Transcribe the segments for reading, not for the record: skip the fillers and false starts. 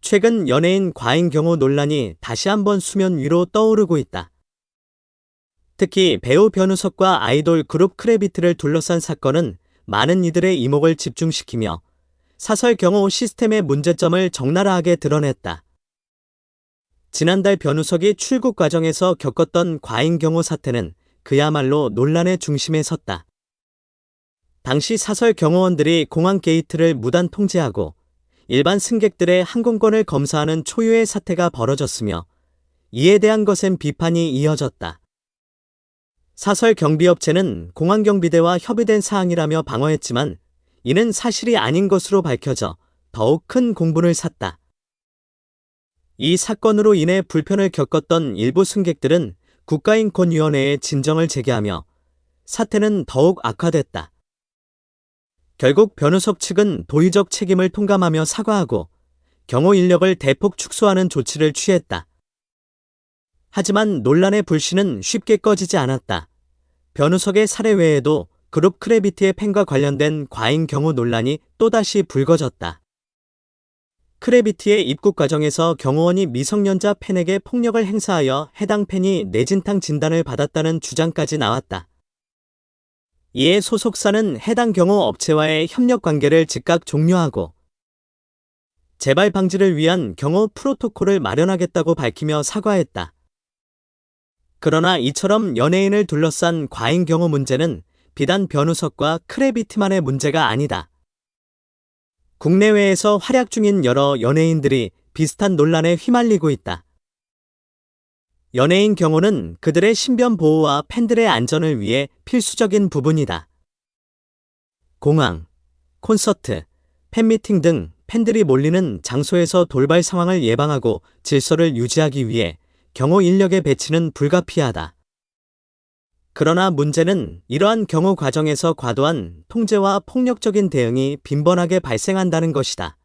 최근 연예인 과잉 경호 논란이 다시 한번 수면 위로 떠오르고 있다. 특히 배우 변우석과 아이돌 그룹 크래비트를 둘러싼 사건은 많은 이들의 이목을 집중시키며 사설 경호 시스템의 문제점을 적나라하게 드러냈다. 지난달 변우석이 출국 과정에서 겪었던 과잉 경호 사태는 그야말로 논란의 중심에 섰다. 당시 사설 경호원들이 공항 게이트를 무단 통제하고 일반 승객들의 항공권을 검사하는 초유의 사태가 벌어졌으며 이에 대한 거센 비판이 이어졌다. 사설 경비업체는 공항경비대와 협의된 사항이라며 방어했지만 이는 사실이 아닌 것으로 밝혀져 더욱 큰 공분을 샀다. 이 사건으로 인해 불편을 겪었던 일부 승객들은 국가인권위원회에 진정을 제기하며 사태는 더욱 악화됐다. 결국 변우석 측은 도의적 책임을 통감하며 사과하고 경호 인력을 대폭 축소하는 조치를 취했다. 하지만 논란의 불씨는 쉽게 꺼지지 않았다. 변우석의 사례 외에도 그룹 크래비티의 팬과 관련된 과잉 경호 논란이 또다시 불거졌다. 크래비티의 입국 과정에서 경호원이 미성년자 팬에게 폭력을 행사하여 해당 팬이 뇌진탕 진단을 받았다는 주장까지 나왔다. 이에 소속사는 해당 경호 업체와의 협력 관계를 즉각 종료하고 재발 방지를 위한 경호 프로토콜을 마련하겠다고 밝히며 사과했다. 그러나 이처럼 연예인을 둘러싼 과잉 경호 문제는 비단 변우석과 크래비티만의 문제가 아니다. 국내외에서 활약 중인 여러 연예인들이 비슷한 논란에 휘말리고 있다. 연예인 경호는 그들의 신변 보호와 팬들의 안전을 위해 필수적인 부분이다. 공항, 콘서트, 팬미팅 등 팬들이 몰리는 장소에서 돌발 상황을 예방하고 질서를 유지하기 위해 경호 인력의 배치는 불가피하다. 그러나 문제는 이러한 경호 과정에서 과도한 통제와 폭력적인 대응이 빈번하게 발생한다는 것이다.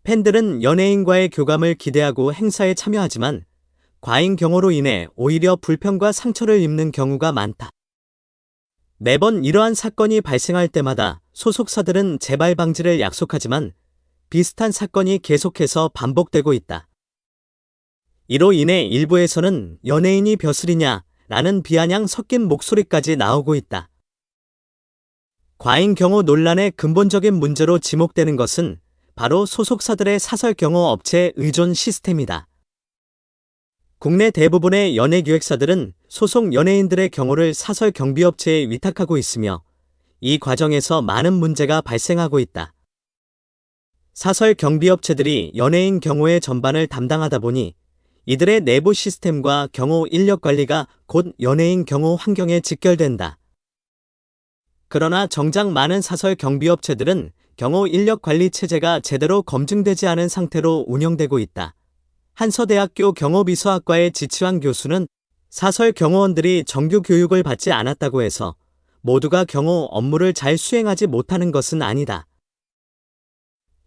팬들은 연예인과의 교감을 기대하고 행사에 참여하지만 과잉 경호로 인해 오히려 불편과 상처를 입는 경우가 많다. 매번 이러한 사건이 발생할 때마다 소속사들은 재발 방지를 약속하지만 비슷한 사건이 계속해서 반복되고 있다. 이로 인해 일부에서는 연예인이 벼슬이냐 라는 비아냥 섞인 목소리까지 나오고 있다. 과잉 경호 논란의 근본적인 문제로 지목되는 것은 바로 소속사들의 사설 경호 업체의 의존 시스템이다. 국내 대부분의 연예기획사들은 소속 연예인들의 경호를 사설 경비업체에 위탁하고 있으며 이 과정에서 많은 문제가 발생하고 있다. 사설 경비업체들이 연예인 경호의 전반을 담당하다 보니 이들의 내부 시스템과 경호 인력 관리가 곧 연예인 경호 환경에 직결된다. 그러나 정작 많은 사설 경비업체들은 경호 인력 관리 체제가 제대로 검증되지 않은 상태로 운영되고 있다. 한서대학교 경호비서학과의 지치환 교수는 사설 경호원들이 정규 교육을 받지 않았다고 해서 모두가 경호 업무를 잘 수행하지 못하는 것은 아니다.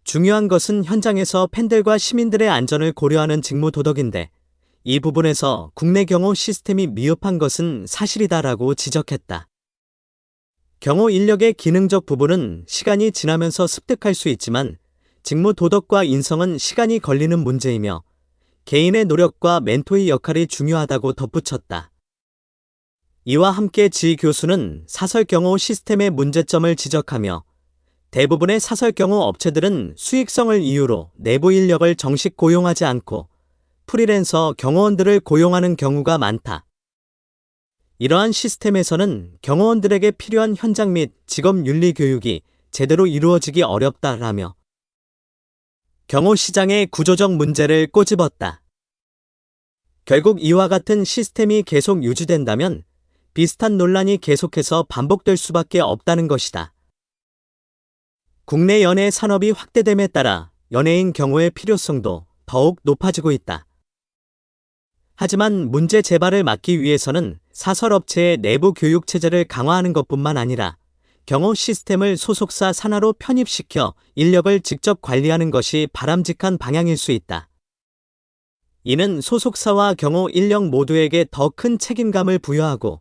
중요한 것은 현장에서 팬들과 시민들의 안전을 고려하는 직무 도덕인데 이 부분에서 국내 경호 시스템이 미흡한 것은 사실이다라고 지적했다. 경호 인력의 기능적 부분은 시간이 지나면서 습득할 수 있지만 직무 도덕과 인성은 시간이 걸리는 문제이며 개인의 노력과 멘토의 역할이 중요하다고 덧붙였다. 이와 함께 지 교수는 사설 경호 시스템의 문제점을 지적하며 대부분의 사설 경호 업체들은 수익성을 이유로 내부 인력을 정식 고용하지 않고 프리랜서 경호원들을 고용하는 경우가 많다. 이러한 시스템에서는 경호원들에게 필요한 현장 및 직업 윤리 교육이 제대로 이루어지기 어렵다라며 경호 시장의 구조적 문제를 꼬집었다. 결국 이와 같은 시스템이 계속 유지된다면 비슷한 논란이 계속해서 반복될 수밖에 없다는 것이다. 국내 연예 산업이 확대됨에 따라 연예인 경호의 필요성도 더욱 높아지고 있다. 하지만 문제 재발을 막기 위해서는 사설업체의 내부 교육 체제를 강화하는 것뿐만 아니라 경호 시스템을 소속사 산하로 편입시켜 인력을 직접 관리하는 것이 바람직한 방향일 수 있다. 이는 소속사와 경호 인력 모두에게 더 큰 책임감을 부여하고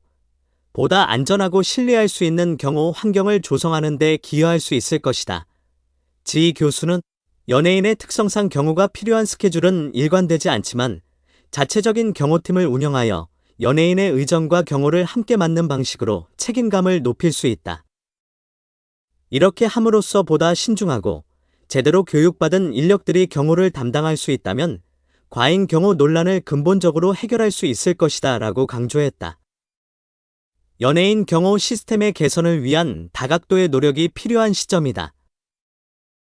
보다 안전하고 신뢰할 수 있는 경호 환경을 조성하는 데 기여할 수 있을 것이다. 지 교수는 연예인의 특성상 경호가 필요한 스케줄은 일관되지 않지만 자체적인 경호팀을 운영하여 연예인의 의정과 경호를 함께 맡는 방식으로 책임감을 높일 수 있다. 이렇게 함으로써 보다 신중하고 제대로 교육받은 인력들이 경호를 담당할 수 있다면 과잉 경호 논란을 근본적으로 해결할 수 있을 것이다 라고 강조했다. 연예인 경호 시스템의 개선을 위한 다각도의 노력이 필요한 시점이다.